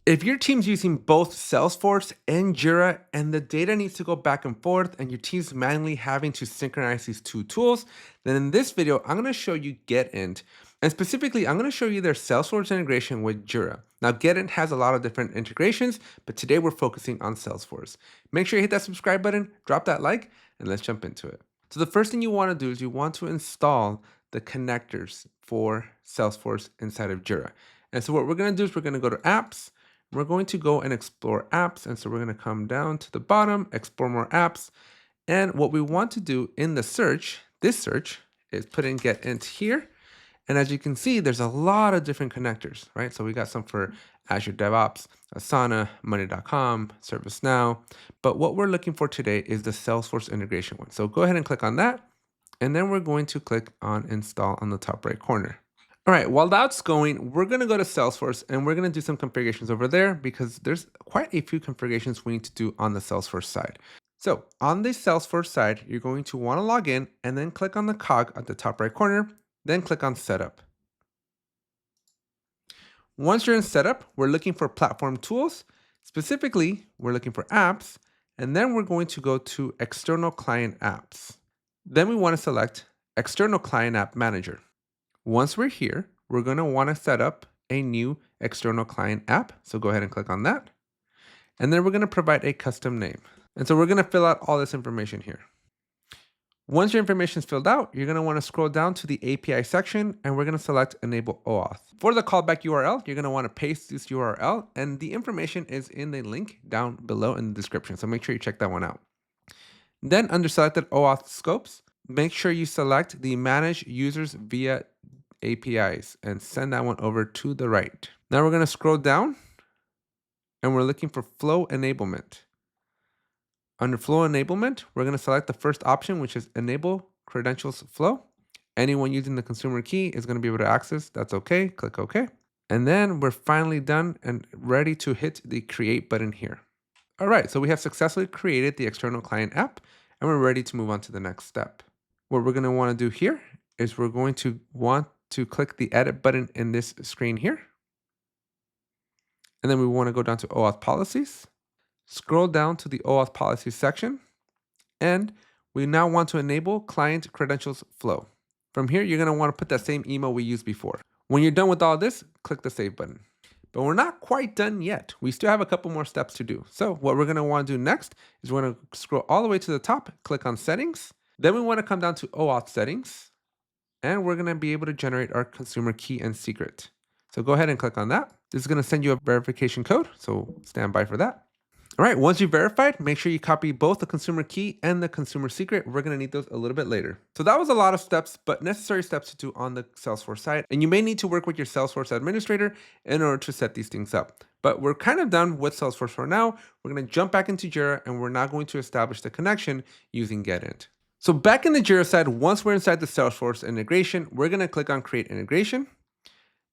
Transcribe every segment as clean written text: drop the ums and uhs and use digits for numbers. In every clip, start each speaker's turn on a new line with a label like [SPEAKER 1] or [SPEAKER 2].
[SPEAKER 1] If your team's using both Salesforce and Jira and the data needs to go back and forth and your team's manually having to synchronize these two tools, then in this video, I'm going to show you Getint. And specifically, I'm going to show you their Salesforce integration with Jira. Now, Getint has a lot of different integrations, but today we're focusing on Salesforce. Make sure you hit that subscribe button, drop that like, and let's jump into it. So the first thing you want to do is you want to install the connectors for Salesforce inside of Jira. And so what we're going to do is we're going to go to Apps. We're going to go and explore apps. And so we're going to come down to the bottom, explore more apps. And what we want to do in the search, this search, is put in Getint here. And as you can see, there's a lot of different connectors, right? So we got some for Azure DevOps, Asana, Monday.com, ServiceNow. But what we're looking for today is the Salesforce integration one. So go ahead and click on that. And then we're going to click on Install on the top right corner. All right, while that's going, we're going to go to Salesforce and we're going to do some configurations over there because there's quite a few configurations we need to do on the Salesforce side. So on the Salesforce side, you're going to want to log in and then click on the cog at the top right corner, then click on Setup. Once you're in Setup, we're looking for platform tools. Specifically, we're looking for apps, and then we're going to go to External Client Apps. Then we want to select External Client App Manager. Once we're here, we're going to want to set up a new external client app. So go ahead and click on that. And then we're going to provide a custom name. And so we're going to fill out all this information here. Once your information is filled out, you're going to want to scroll down to the API section and we're going to select Enable OAuth. For the callback URL, you're going to want to paste this URL and the information is in the link down below in the description. So make sure you check that one out. Then under selected OAuth scopes, make sure you select the Manage Users via APIs and send that one over to the right. Now we're going to scroll down and we're looking for flow enablement. Under flow enablement, we're going to select the first option, which is enable credentials flow. Anyone using the consumer key is going to be able to access. That's okay. Click OK. And then we're finally done and ready to hit the create button here. All right, so we have successfully created the external client app and we're ready to move on to the next step. What we're going to want to do here is we're going to want to click the edit button in this screen here. And then we want to go down to OAuth policies, scroll down to the OAuth policies section, and we now want to enable client credentials flow. From here, you're going to want to put that same email we used before. When you're done with all this, click the save button. But we're not quite done yet. We still have a couple more steps to do. So what we're going to want to do next is we're going to scroll all the way to the top, click on settings. Then we want to come down to OAuth settings. And we're going to be able to generate our consumer key and secret. So go ahead and click on that. This is going to send you a verification code. So stand by for that. All right, once you've verified, make sure you copy both the consumer key and the consumer secret. We're going to need those a little bit later. So that was a lot of steps, but necessary steps to do on the Salesforce side. And you may need to work with your Salesforce administrator in order to set these things up. But we're kind of done with Salesforce for now. We're going to jump back into Jira and we're now going to establish the connection using Getint. So back in the Jira side, once we're inside the Salesforce integration, we're going to click on Create Integration.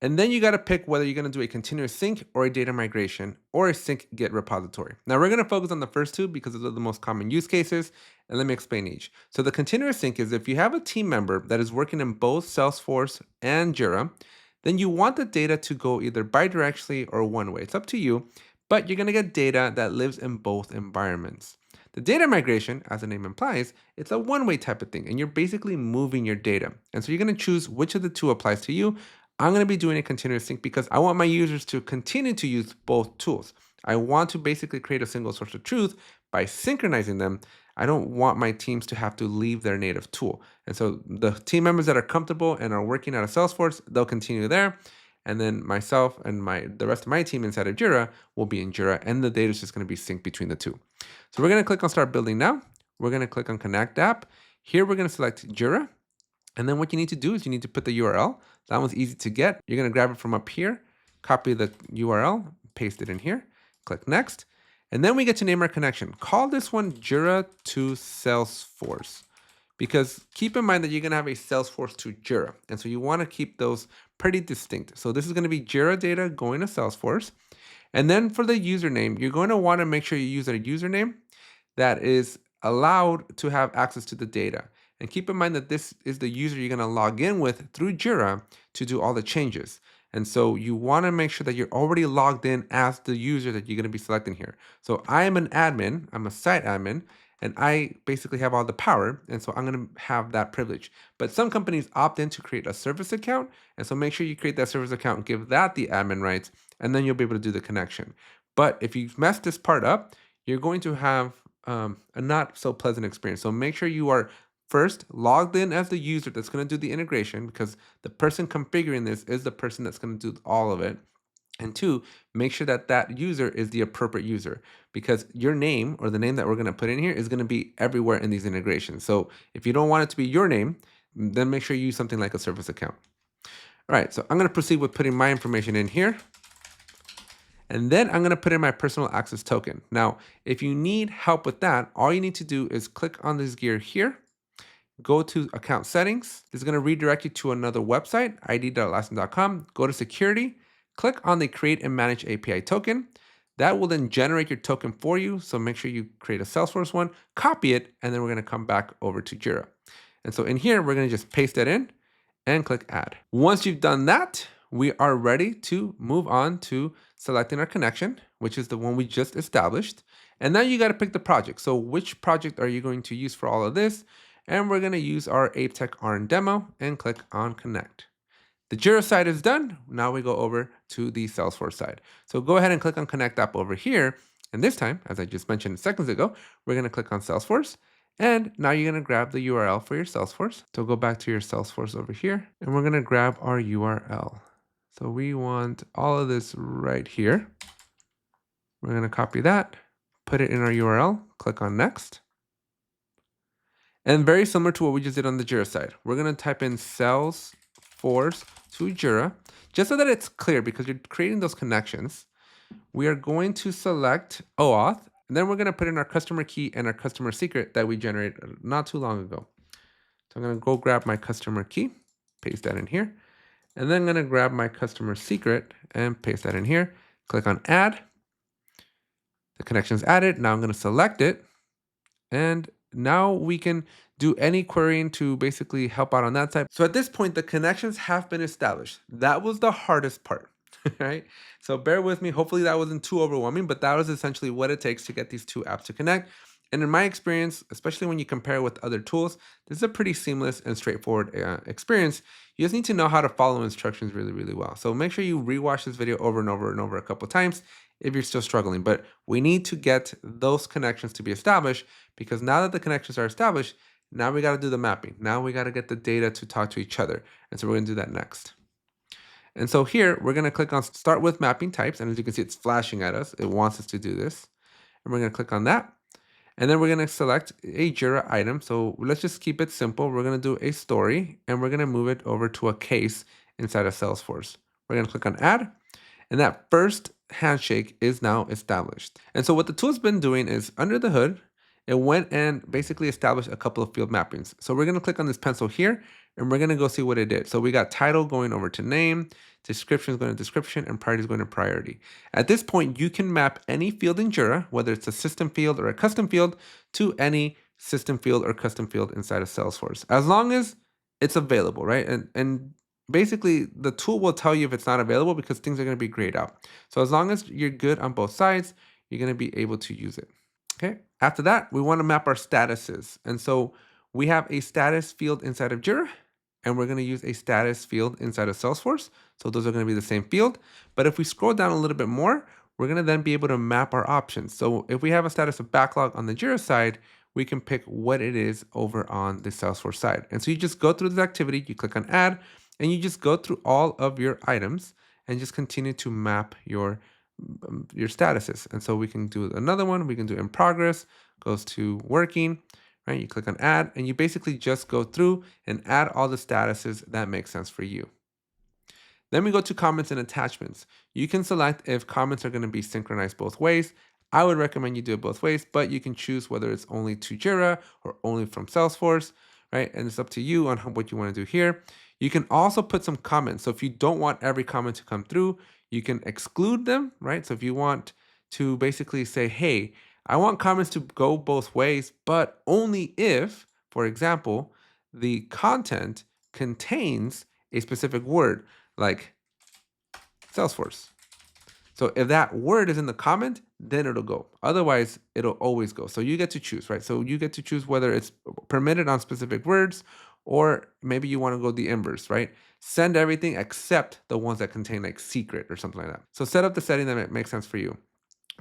[SPEAKER 1] And then you got to pick whether you're going to do a continuous sync or a data migration or a sync get repository. Now we're going to focus on the first two because those are the most common use cases. And let me explain each. So the continuous sync is if you have a team member that is working in both Salesforce and Jira, then you want the data to go either bi-directionally or one way. It's up to you, but you're going to get data that lives in both environments. The data migration, as the name implies, it's a one-way type of thing, and you're basically moving your data. And so you're going to choose which of the two applies to you. I'm going to be doing a continuous sync because I want my users to continue to use both tools. I want to basically create a single source of truth by synchronizing them. I don't want my teams to have to leave their native tool. And so the team members that are comfortable and are working out of Salesforce, they'll continue there. And then myself and the rest of my team inside of Jira will be in Jira, and the data is just going to be synced between the two. So we're going to click on Start Building Now. We're going to click on Connect App. Here we're going to select Jira. And then what you need to do is you need to put the URL. That one's easy to get. You're going to grab it from up here, copy the URL, paste it in here, click Next. And then we get to name our connection. Call this one Jira to Salesforce. Because keep in mind that you're going to have a Salesforce to Jira. And so you want to keep those pretty distinct. So this is going to be Jira data going to Salesforce. And then for the username, you're going to want to make sure you use a username that is allowed to have access to the data. And keep in mind that this is the user you're going to log in with through Jira to do all the changes. And so you want to make sure that you're already logged in as the user that you're going to be selecting here. So I'm an admin, I'm a site admin, and I basically have all the power. And so I'm going to have that privilege. But some companies opt in to create a service account. And so make sure you create that service account and give that the admin rights, and then you'll be able to do the connection. But if you mess this part up, you're going to have a not so pleasant experience. So make sure you are first logged in as the user that's going to do the integration, because the person configuring this is the person that's going to do all of it. And two, make sure that that user is the appropriate user, because your name or the name that we're going to put in here is going to be everywhere in these integrations. So if you don't want it to be your name, then make sure you use something like a service account. All right, so I'm going to proceed with putting my information in here. And then I'm going to put in my personal access token. Now, if you need help with that, all you need to do is click on this gear here, go to account settings. This is going to redirect you to another website, id.atlassian.com. Go to security, click on the create and manage API token. That will then generate your token for you. So make sure you create a Salesforce one, copy it, and then we're going to come back over to Jira. And so in here, we're going to just paste that in and click add. Once you've done that, we are ready to move on to selecting our connection, which is the one we just established. And now you got to pick the project. So which project are you going to use for all of this? And we're going to use our ApeTech RN demo and click on connect. The Jira side is done. Now we go over to the Salesforce side. So go ahead and click on connect app over here. And this time, as I just mentioned seconds ago, we're going to click on Salesforce. And now you're going to grab the URL for your Salesforce. So go back to your Salesforce over here, and we're going to grab our URL. So we want all of this right here. We're going to copy that, put it in our URL, click on next. And very similar to what we just did on the Jira side, we're going to type in Salesforce to Jira, just so that it's clear, because you're creating those connections. We are going to select OAuth, and then we're going to put in our customer key and our customer secret that we generated not too long ago. So I'm going to go grab my customer key, paste that in here, and then I'm going to grab my customer secret and paste that in here. Click on add. The connection is added. Now I'm going to select it, and now we can do any querying to basically help out on that side. So at this point, the connections have been established. That was the hardest part, right? So bear with me. Hopefully that wasn't too overwhelming, but that was essentially what it takes to get these two apps to connect. And in my experience, especially when you compare with other tools, this is a pretty seamless and straightforward experience. You just need to know how to follow instructions really, really well. So make sure you rewatch this video over and over and over a couple of times if you're still struggling. But we need to get those connections to be established, because now that the connections are established, now we got to do the mapping. Now we got to get the data to talk to each other. And so we're going to do that next. And so here, we're going to click on Start with Mapping Types. And as you can see, it's flashing at us. It wants us to do this. And we're going to click on that. And then we're going to select a Jira item. So let's just keep it simple. We're going to do a story, and we're going to move it over to a case inside of Salesforce. We're going to click on Add. And that first handshake is now established. And so what the tool's been doing is, under the hood, it went and basically established a couple of field mappings. So we're going to click on this pencil here, and we're going to go see what it did. So we got title going over to name, description is going to description, and priority is going to priority. At this point, you can map any field in Jira, whether it's a system field or a custom field, to any system field or custom field inside of Salesforce, as long as it's available, right? And basically, the tool will tell you if it's not available, because things are going to be grayed out. So as long as you're good on both sides, you're going to be able to use it. Okay. After that, we want to map our statuses. And so we have a status field inside of Jira, and we're going to use a status field inside of Salesforce. So those are going to be the same field. But if we scroll down a little bit more, we're going to then be able to map our options. So if we have a status of backlog on the Jira side, we can pick what it is over on the Salesforce side. And so you just go through this activity, you click on add, and you just go through all of your items and just continue to map your statuses. And so we can do another one. We can do in progress, goes to working, right? You click on add, and you basically just go through and add all the statuses that make sense for you. Then we go to comments and attachments. You can select if comments are going to be synchronized both ways. I would recommend you do it both ways, but you can choose whether it's only to Jira or only from Salesforce, right? And it's up to you on what you want to do here. You can also put some comments. So if you don't want every comment to come through, you can exclude them, right? So if you want to basically say, hey, I want comments to go both ways, but only if, for example, the content contains a specific word like Salesforce. So if that word is in the comment, then it'll go. Otherwise, it'll always go. So you get to choose, right? So you get to choose whether it's permitted on specific words, or maybe you want to go the inverse, right? Send everything except the ones that contain like secret or something like that. So set up the setting that makes sense for you.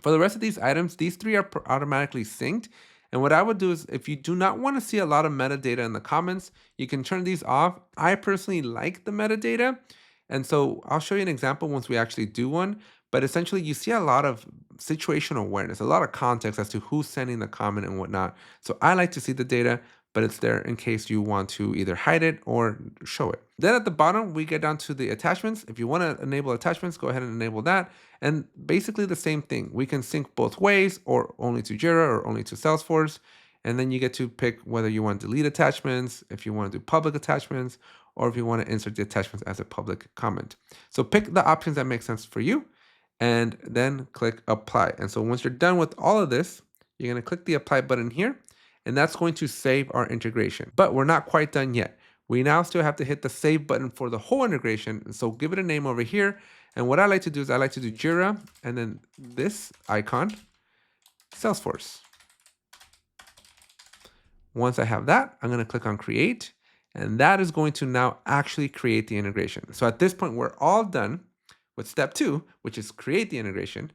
[SPEAKER 1] For the rest of these items, these three are automatically synced. And what I would do is, if you do not want to see a lot of metadata in the comments, you can turn these off. I personally like the metadata. And so I'll show you an example once we actually do one. But essentially, you see a lot of situational awareness, a lot of context as to who's sending the comment and whatnot. So I like to see the data, but it's there in case you want to either hide it or show it. Then at the bottom, we get down to the attachments. If you want to enable attachments, go ahead and enable that. And basically the same thing. We can sync both ways, or only to Jira or only to Salesforce. And then you get to pick whether you want to delete attachments, if you want to do public attachments, or if you want to insert the attachments as a public comment. So pick the options that make sense for you, and then click apply. And so once you're done with all of this, you're going to click the apply button here, and that's going to save our integration. But we're not quite done yet. We now still have to hit the save button for the whole integration. And so give it a name over here. And what I like to do is I like to do Jira, and then this icon, Salesforce. Once I have that, I'm going to click on create, and that is going to now actually create the integration. So at this point, we're all done with step 2, which is create the integration,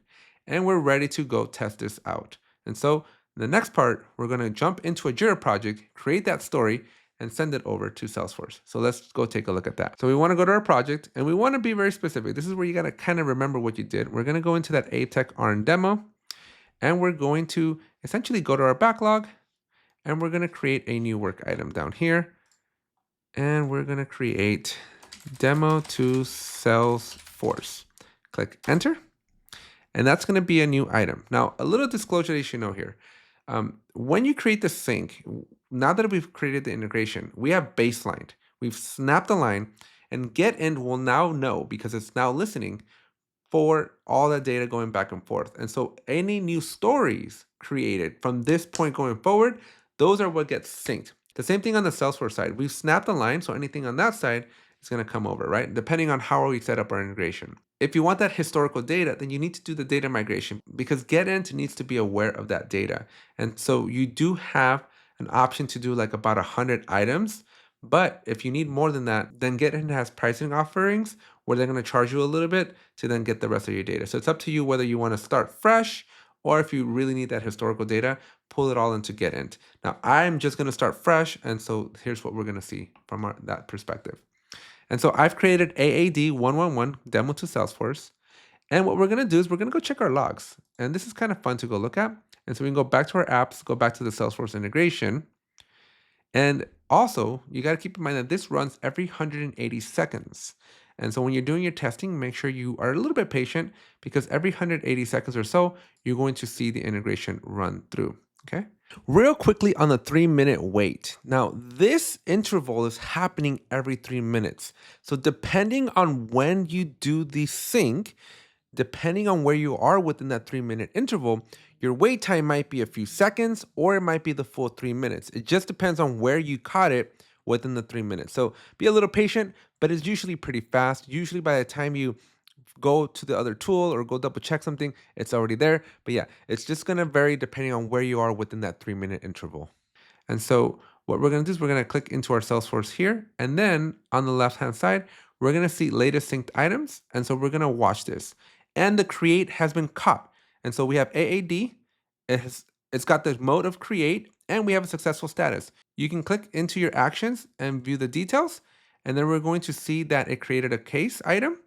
[SPEAKER 1] and we're ready to go test this out. And so the next part, we're going to jump into a Jira project, create that story, and send it over to Salesforce. So let's go take a look at that. So we want to go to our project, and we want to be very specific. This is where you got to kind of remember what you did. We're going to go into that ATech RN demo, and we're going to essentially go to our backlog, and we're going to create a new work item down here. And we're going to create demo to Salesforce. Click enter. And that's going to be a new item. Now, a little disclosure you should know here. When you create the sync, now that we've created the integration, we have baselined. We've snapped the line, and Getint will now know, because it's now listening, for all that data going back and forth. And so any new stories created from this point going forward, those are what gets synced. The same thing on the Salesforce side. We've snapped the line, so anything on that side is going to come over, right? Depending on how we set up our integration. If you want that historical data, then you need to do the data migration, because Getint needs to be aware of that data. And so you do have an option to do like about 100 items. But if you need more than that, then Getint has pricing offerings where they're going to charge you a little bit to then get the rest of your data. So it's up to you whether you want to start fresh, or if you really need that historical data, pull it all into Getint. Now, I'm just going to start fresh, and so here's what we're going to see from that perspective. And so I've created AAD111 demo to Salesforce. And what we're going to do is we're going to go check our logs. And this is kind of fun to go look at. And so we can go back to our apps, go back to the Salesforce integration. And also, you got to keep in mind that this runs every 180 seconds. And so when you're doing your testing, make sure you are a little bit patient, because every 180 seconds or so, you're going to see the integration run through. Okay. Real quickly on the 3-minute wait. Now, this interval is happening every 3 minutes. So depending on when you do the sync, depending on where you are within that 3-minute interval, your wait time might be a few seconds, or it might be the full 3 minutes. It just depends on where you caught it within the 3 minutes. So be a little patient, but it's usually pretty fast. Usually by the time you go to the other tool or go double check something, it's already there. But yeah, it's just going to vary depending on where you are within that 3-minute interval. And so what we're going to do is we're going to click into our Salesforce here. And then on the left-hand side, we're going to see latest synced items. And so we're going to watch this. And the create has been caught. And so we have AAD. It's got the mode of create, and we have a successful status. You can click into your actions and view the details. And then we're going to see that it created a case item.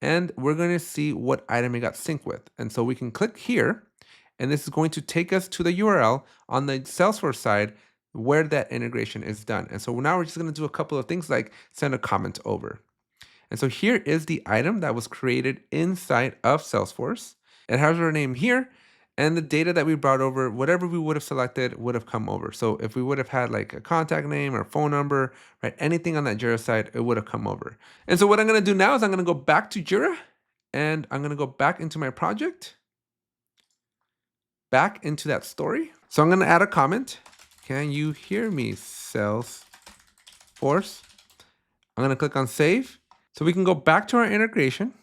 [SPEAKER 1] And we're going to see what item it got synced with. And so we can click here, and this is going to take us to the URL on the Salesforce side where that integration is done. And so now we're just going to do a couple of things like send a comment over. And so here is the item that was created inside of Salesforce. It has our name here, and the data that we brought over, whatever we would have selected would have come over. So if we would have had like a contact name or phone number, right, anything on that Jira side, it would have come over. And so what I'm going to do now is I'm going to go back to Jira, and I'm going to go back into my project, back into that story. So I'm going to add a comment. Can you hear me, Salesforce? I'm going to click on save. So we can go back to our integration.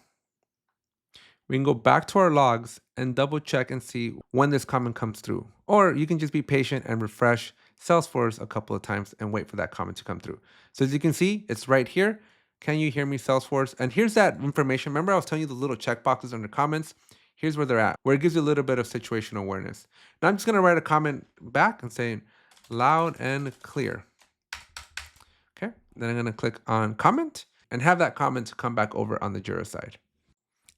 [SPEAKER 1] we can go back to our logs and double check and see when this comment comes through. Or you can just be patient and refresh Salesforce a couple of times and wait for that comment to come through. So as you can see, it's right here. Can you hear me, Salesforce? And here's that information. Remember, I was telling you the little checkboxes under comments. Here's where they're at, where it gives you a little bit of situational awareness. Now I'm just gonna write a comment back and saying loud and clear. Okay, then I'm gonna click on comment and have that comment come back over on the Jira side.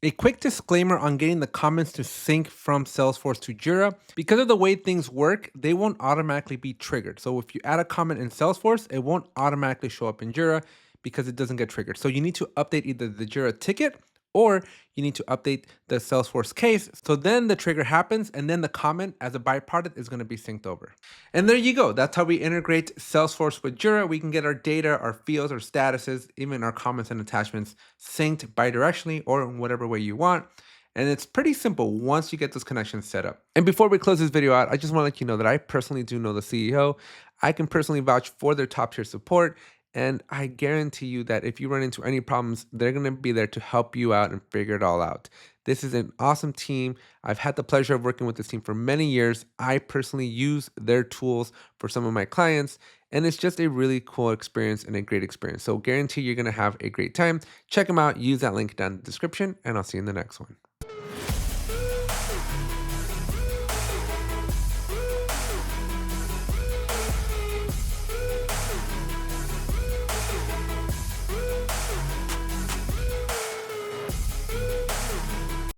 [SPEAKER 1] A quick disclaimer on getting the comments to sync from Salesforce to Jira. Because of the way things work, they won't automatically be triggered. So if you add a comment in Salesforce, it won't automatically show up in Jira because it doesn't get triggered. So you need to update either the Jira ticket or you need to update the Salesforce case. So then the trigger happens and then the comment as a byproduct is going to be synced over. And there you go. That's how we integrate Salesforce with Jira. We can get our data, our fields, our statuses, even our comments and attachments synced bidirectionally or in whatever way you want. And it's pretty simple once you get those connections set up. And before we close this video out, I just want to let you know that I personally do know the CEO. I can personally vouch for their top tier support. And I guarantee you that if you run into any problems, they're going to be there to help you out and figure it all out. This is an awesome team. I've had the pleasure of working with this team for many years. I personally use their tools for some of my clients, and it's just a really cool experience and a great experience. So guarantee you're going to have a great time. Check them out. Use that link down in the description, and I'll see you in the next one.